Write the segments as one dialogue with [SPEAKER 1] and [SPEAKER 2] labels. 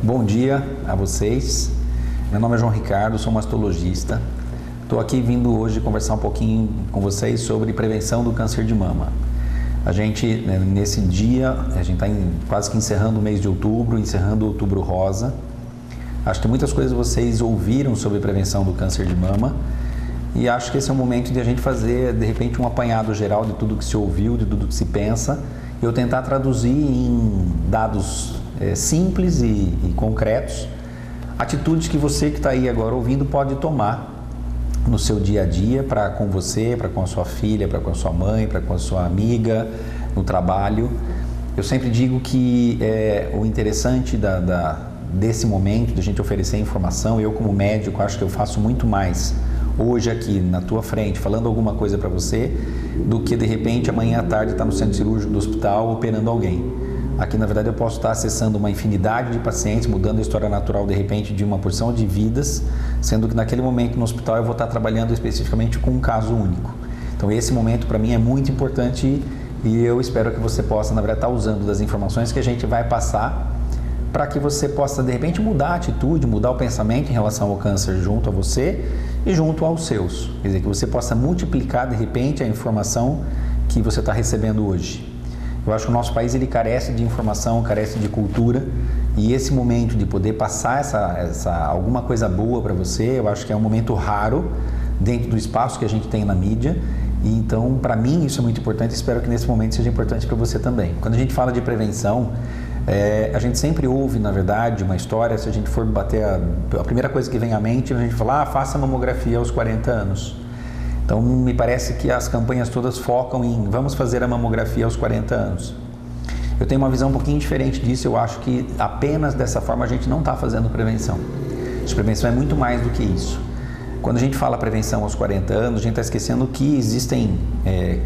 [SPEAKER 1] Bom dia a vocês. Meu nome é João Ricardo, sou mastologista. Estou aqui vindo hoje conversar um pouquinho com vocês sobre prevenção do câncer de mama. A gente, nesse dia, a gente está quase que encerrando o mês de outubro, encerrando o Outubro Rosa. Acho que muitas coisas vocês ouviram sobre prevenção do câncer de mama e acho que esse é o momento de a gente fazer, de repente, um apanhado geral de tudo que se ouviu, de tudo que se pensa, e eu tentar traduzir em dados simples e concretos, atitudes que você que está aí agora ouvindo pode tomar no seu dia a dia, para com você, para com a sua filha, para com a sua mãe, para com a sua amiga, no trabalho. Eu sempre digo que o interessante desse momento, de a gente oferecer informação, eu como médico acho que eu faço muito mais hoje aqui na tua frente, falando alguma coisa para você, do que de repente amanhã à tarde estar no centro cirúrgico do hospital operando alguém. Aqui, na verdade, eu posso estar acessando uma infinidade de pacientes, mudando a história natural, de repente, de uma porção de vidas, sendo que naquele momento no hospital eu vou estar trabalhando especificamente com um caso único. Então, esse momento, para mim, é muito importante e eu espero que você possa, na verdade, estar usando das informações que a gente vai passar para que você possa, de repente, mudar a atitude, mudar o pensamento em relação ao câncer junto a você e junto aos seus. Quer dizer, que você possa multiplicar, de repente, a informação que você está recebendo hoje. Eu acho que o nosso país ele carece de informação, carece de cultura, e esse momento de poder passar alguma coisa boa para você, eu acho que é um momento raro dentro do espaço que a gente tem na mídia. E então, para mim, isso é muito importante e espero que nesse momento seja importante para você também. Quando a gente fala de prevenção, a gente sempre ouve, na verdade, uma história, se a gente for bater a primeira coisa que vem à mente, a gente fala, faça mamografia aos 40 anos. Então, me parece que as campanhas todas focam em vamos fazer a mamografia aos 40 anos. Eu tenho uma visão um pouquinho diferente disso, eu acho que apenas dessa forma a gente não está fazendo prevenção. A prevenção é muito mais do que isso. Quando a gente fala prevenção aos 40 anos, a gente está esquecendo que existem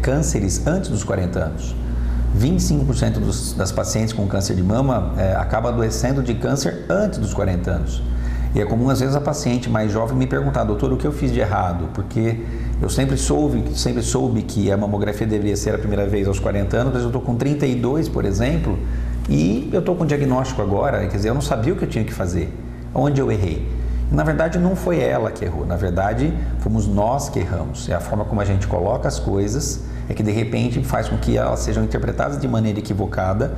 [SPEAKER 1] cânceres antes dos 40 anos. 25% das pacientes com câncer de mama acabam adoecendo de câncer antes dos 40 anos. E é comum, às vezes, a paciente mais jovem me perguntar, doutor, o que eu fiz de errado? Porque eu sempre soube que a mamografia deveria ser a primeira vez aos 40 anos, mas eu estou com 32, por exemplo, e eu estou com diagnóstico agora, quer dizer, eu não sabia o que eu tinha que fazer, onde eu errei. E, na verdade, não foi ela que errou, na verdade, fomos nós que erramos. É a forma como a gente coloca as coisas, que de repente faz com que elas sejam interpretadas de maneira equivocada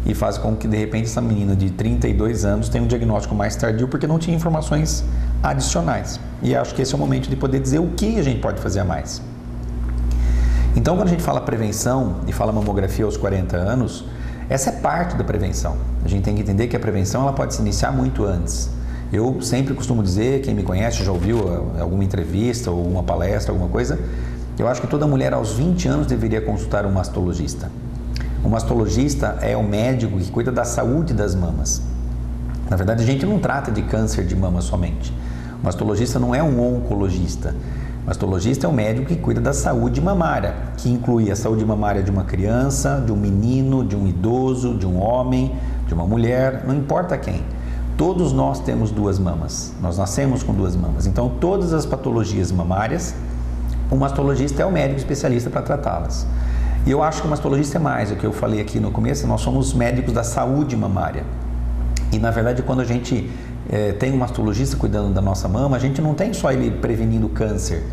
[SPEAKER 1] e faz com que de repente essa menina de 32 anos tenha um diagnóstico mais tardio porque não tinha informações adicionais. E acho que esse é o momento de poder dizer o que a gente pode fazer a mais. Então, quando a gente fala prevenção e fala mamografia aos 40 anos, essa é parte da prevenção. A gente tem que entender que a prevenção ela pode se iniciar muito antes. Eu sempre costumo dizer, quem me conhece já ouviu alguma entrevista ou alguma palestra, alguma coisa, eu acho que toda mulher aos 20 anos deveria consultar um mastologista. O mastologista é o médico que cuida da saúde das mamas. Na verdade, a gente não trata de câncer de mama somente. O mastologista não é um oncologista. O mastologista é o médico que cuida da saúde mamária, que inclui a saúde mamária de uma criança, de um menino, de um idoso, de um homem, de uma mulher, não importa quem. Todos nós temos duas mamas. Nós nascemos com duas mamas. Então, todas as patologias mamárias, o mastologista é o médico especialista para tratá-las. E eu acho que o mastologista é mais, o que eu falei aqui no começo, nós somos médicos da saúde mamária. E na verdade, quando a gente tem um mastologista cuidando da nossa mama, a gente não tem só ele prevenindo câncer,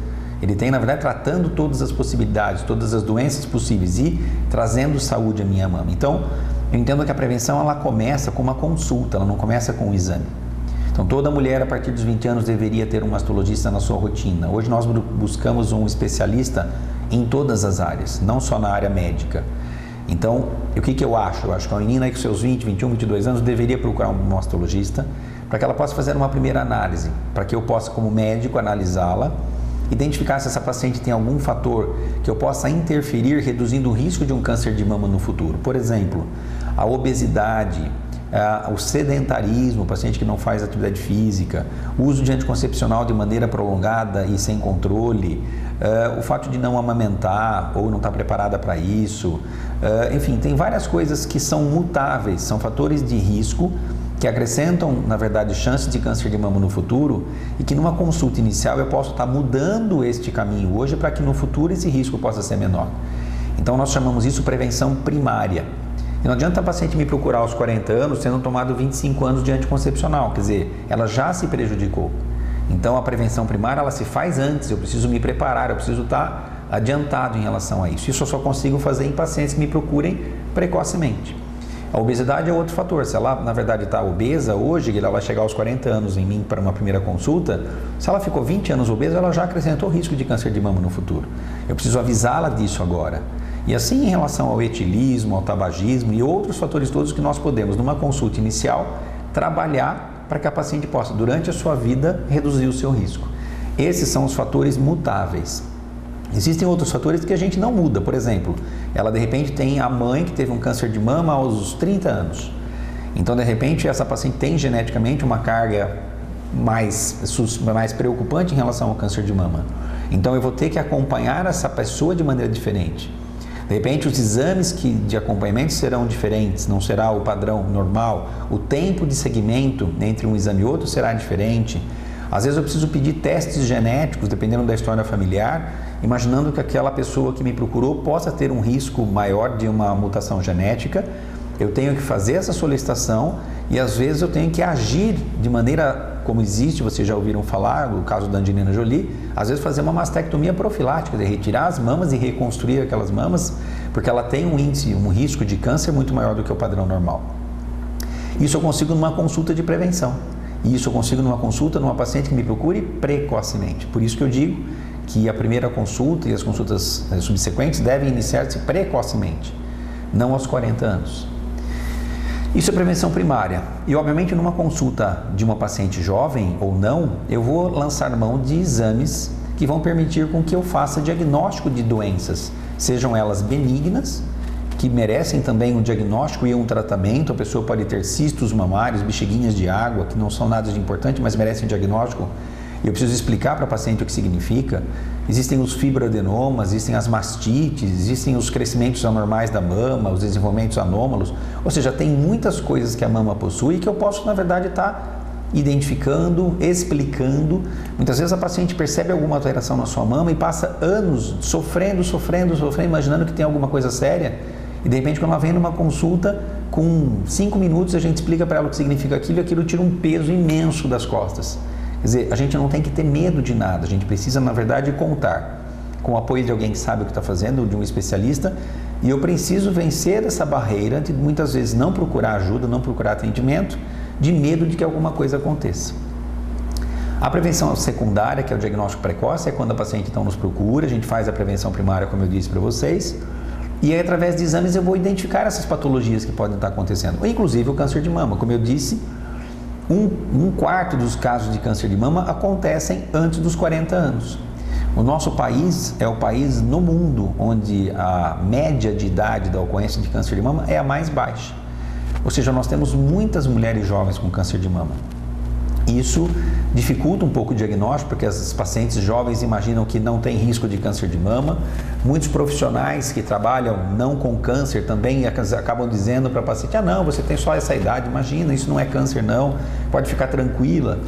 [SPEAKER 1] ele tem, na verdade, tratando todas as possibilidades, todas as doenças possíveis e trazendo saúde à minha mama. Então, eu entendo que a prevenção ela começa com uma consulta, ela não começa com um exame. Então, toda mulher a partir dos 20 anos deveria ter um mastologista na sua rotina. Hoje nós buscamos um especialista em todas as áreas, não só na área médica. Então, o que eu acho? Eu acho que a menina aí com seus 20, 21, 22 anos deveria procurar um mastologista para que ela possa fazer uma primeira análise, para que eu possa, como médico, analisá-la, identificar se essa paciente tem algum fator que eu possa interferir, reduzindo o risco de um câncer de mama no futuro. Por exemplo, a obesidade, o sedentarismo, o paciente que não faz atividade física, o uso de anticoncepcional de maneira prolongada e sem controle, o fato de não amamentar ou não estar preparada para isso, enfim, tem várias coisas que são mutáveis, são fatores de risco que acrescentam, na verdade, chances de câncer de mama no futuro e que numa consulta inicial eu posso estar mudando este caminho hoje para que no futuro esse risco possa ser menor. Então nós chamamos isso prevenção primária. E não adianta a paciente me procurar aos 40 anos tendo tomado 25 anos de anticoncepcional, quer dizer, ela já se prejudicou. Então a prevenção primária ela se faz antes, eu preciso me preparar, eu preciso estar adiantado em relação a isso. Isso eu só consigo fazer em pacientes que me procurem precocemente. A obesidade é outro fator. Se ela, na verdade, está obesa hoje, ela vai chegar aos 40 anos em mim para uma primeira consulta, se ela ficou 20 anos obesa, ela já acrescentou risco de câncer de mama no futuro. Eu preciso avisá-la disso agora. E assim em relação ao etilismo, ao tabagismo e outros fatores todos que nós podemos, numa consulta inicial, trabalhar para que a paciente possa, durante a sua vida, reduzir o seu risco. Esses são os fatores mutáveis. Existem outros fatores que a gente não muda. Por exemplo, ela de repente tem a mãe que teve um câncer de mama aos 30 anos. Então, de repente, essa paciente tem geneticamente uma carga mais preocupante em relação ao câncer de mama. Então, eu vou ter que acompanhar essa pessoa de maneira diferente. De repente, os exames de acompanhamento serão diferentes, não será o padrão normal. O tempo de seguimento entre um exame e outro será diferente. Às vezes eu preciso pedir testes genéticos, dependendo da história familiar, imaginando que aquela pessoa que me procurou possa ter um risco maior de uma mutação genética. Eu tenho que fazer essa solicitação e às vezes eu tenho que agir de maneira, como existe, vocês já ouviram falar, no caso da Angelina Jolie, às vezes fazer uma mastectomia profilática, de retirar as mamas e reconstruir aquelas mamas, porque ela tem um risco de câncer muito maior do que o padrão normal. Isso eu consigo numa consulta de prevenção. E isso eu consigo numa consulta, numa paciente que me procure precocemente. Por isso que eu digo que a primeira consulta e as consultas subsequentes devem iniciar-se precocemente, não aos 40 anos. Isso é prevenção primária. E, obviamente, numa consulta de uma paciente jovem ou não, eu vou lançar mão de exames que vão permitir com que eu faça diagnóstico de doenças, sejam elas benignas, que merecem também um diagnóstico e um tratamento. A pessoa pode ter cistos mamários, bexiguinhas de água, que não são nada de importante, mas merecem um diagnóstico. E eu preciso explicar para a paciente o que significa. Existem os fibroadenomas, existem as mastites, existem os crescimentos anormais da mama, os desenvolvimentos anômalos. Ou seja, tem muitas coisas que a mama possui que eu posso, na verdade, estar identificando, explicando. Muitas vezes a paciente percebe alguma alteração na sua mama e passa anos sofrendo, imaginando que tem alguma coisa séria. E de repente, quando ela vem numa consulta, com 5 minutos a gente explica para ela o que significa aquilo e aquilo tira um peso imenso das costas. Quer dizer, a gente não tem que ter medo de nada, a gente precisa, na verdade, contar com o apoio de alguém que sabe o que está fazendo, de um especialista, e eu preciso vencer essa barreira de muitas vezes não procurar ajuda, não procurar atendimento, de medo de que alguma coisa aconteça. A prevenção secundária, que é o diagnóstico precoce, é quando a paciente então nos procura, a gente faz a prevenção primária, como eu disse para vocês, e aí, através de exames eu vou identificar essas patologias que podem estar acontecendo, inclusive o câncer de mama. Como eu disse, um quarto dos casos de câncer de mama acontecem antes dos 40 anos. O nosso país é o país no mundo onde a média de idade da ocorrência de câncer de mama é a mais baixa. Ou seja, nós temos muitas mulheres jovens com câncer de mama. Isso dificulta um pouco o diagnóstico, porque as pacientes jovens imaginam que não tem risco de câncer de mama. Muitos profissionais que trabalham não com câncer também acabam dizendo para a paciente: ah, não, você tem só essa idade, imagina, isso não é câncer não, pode ficar tranquila.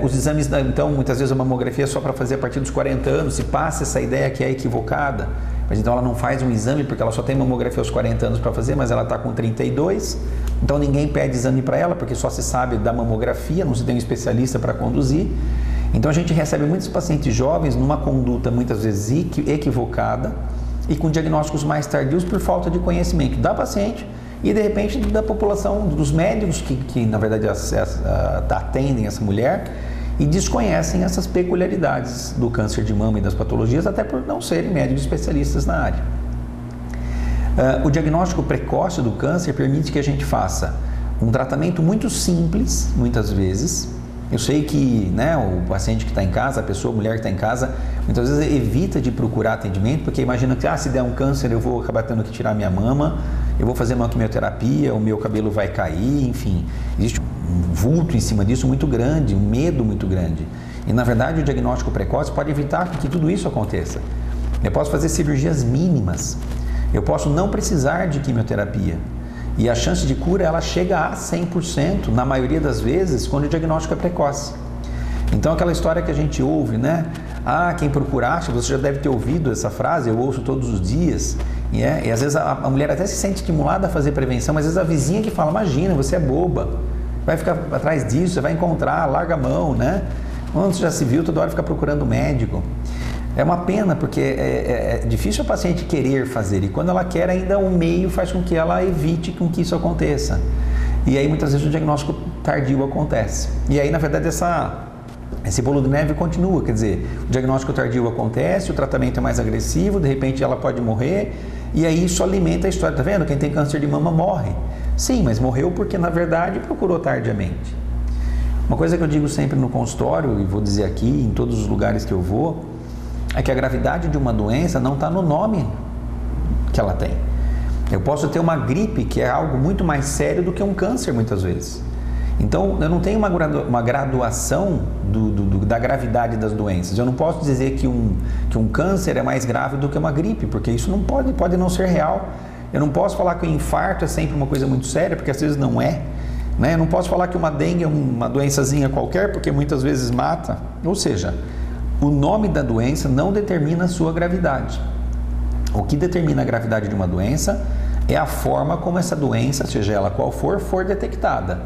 [SPEAKER 1] Os exames, então, muitas vezes a mamografia é só para fazer a partir dos 40 anos, se passa essa ideia que é equivocada. Mas então ela não faz um exame porque ela só tem mamografia aos 40 anos para fazer, mas ela está com 32, então ninguém pede exame para ela porque só se sabe da mamografia, não se tem um especialista para conduzir. Então a gente recebe muitos pacientes jovens numa conduta muitas vezes equivocada e com diagnósticos mais tardios por falta de conhecimento da paciente e de repente da população, dos médicos que na verdade atendem essa mulher e desconhecem essas peculiaridades do câncer de mama e das patologias, até por não serem médicos especialistas na área. O diagnóstico precoce do câncer permite que a gente faça um tratamento muito simples, muitas vezes. Eu sei que o paciente que está em casa, a mulher que está em casa, muitas vezes evita de procurar atendimento, porque imagina que se der um câncer eu vou acabar tendo que tirar minha mama, eu vou fazer uma quimioterapia, o meu cabelo vai cair, enfim. Existe um vulto em cima disso muito grande, um medo muito grande. E na verdade o diagnóstico precoce pode evitar que tudo isso aconteça. Eu posso fazer cirurgias mínimas, eu posso não precisar de quimioterapia. E a chance de cura ela chega a 100% na maioria das vezes quando o diagnóstico é precoce. Então aquela história que a gente ouve, quem procuraste, você já deve ter ouvido essa frase, eu ouço todos os dias, E às vezes a mulher até se sente estimulada a fazer prevenção, mas às vezes a vizinha que fala, imagina, você é boba, vai ficar atrás disso, você vai encontrar, larga a mão, né? Quando você já se viu, toda hora fica procurando médico. É uma pena, porque é difícil a paciente querer fazer, e quando ela quer, ainda o meio faz com que ela evite com que isso aconteça. E aí muitas vezes o diagnóstico tardio acontece. E aí, na verdade, esse bolo de neve continua, quer dizer, o diagnóstico tardio acontece, o tratamento é mais agressivo, de repente ela pode morrer, e aí isso alimenta a história. Tá vendo? Quem tem câncer de mama morre. Sim, mas morreu porque, na verdade, procurou tardiamente. Uma coisa que eu digo sempre no consultório, e vou dizer aqui, em todos os lugares que eu vou, é que a gravidade de uma doença não está no nome que ela tem. Eu posso ter uma gripe, que é algo muito mais sério do que um câncer, muitas vezes. Então, eu não tenho uma graduação da gravidade das doenças. Eu não posso dizer que um câncer é mais grave do que uma gripe, porque isso não pode não ser real. Eu não posso falar que o infarto é sempre uma coisa muito séria, porque às vezes não é. Né? Eu não posso falar que uma dengue é uma doençazinha qualquer, porque muitas vezes mata. Ou seja, o nome da doença não determina a sua gravidade. O que determina a gravidade de uma doença é a forma como essa doença, seja ela qual for detectada.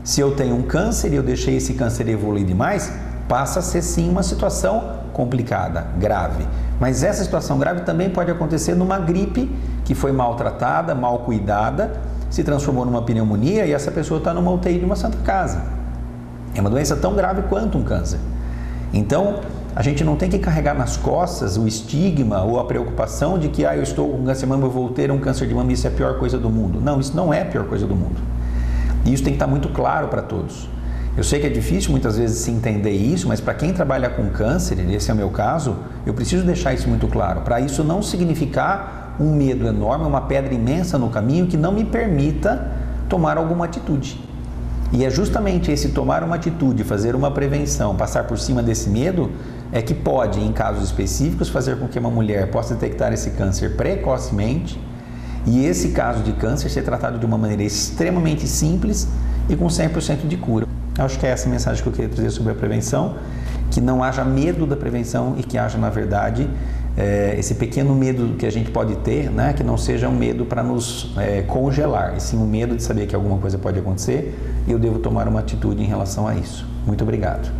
[SPEAKER 1] Se eu tenho um câncer e eu deixei esse câncer evoluir demais, passa a ser sim uma situação complicada, grave. Mas essa situação grave também pode acontecer numa gripe que foi maltratada, mal cuidada, se transformou numa pneumonia e essa pessoa está numa UTI de uma santa casa. É uma doença tão grave quanto um câncer. Então, a gente não tem que carregar nas costas o estigma ou a preocupação de que eu estou com câncer de mama, eu vou ter um câncer de mama e isso é a pior coisa do mundo. Não, isso não é a pior coisa do mundo. E isso tem que estar muito claro para todos. Eu sei que é difícil muitas vezes se entender isso, mas para quem trabalha com câncer, e esse é o meu caso, eu preciso deixar isso muito claro, para isso não significar um medo enorme, uma pedra imensa no caminho que não me permita tomar alguma atitude. E é justamente esse tomar uma atitude, fazer uma prevenção, passar por cima desse medo, é que pode, em casos específicos, fazer com que uma mulher possa detectar esse câncer precocemente e esse caso de câncer ser tratado de uma maneira extremamente simples e com 100% de cura. Acho que é essa a mensagem que eu queria trazer sobre a prevenção, que não haja medo da prevenção e que haja, na verdade, esse pequeno medo que a gente pode ter, né, que não seja um medo para nos congelar, e sim um medo de saber que alguma coisa pode acontecer e eu devo tomar uma atitude em relação a isso. Muito obrigado.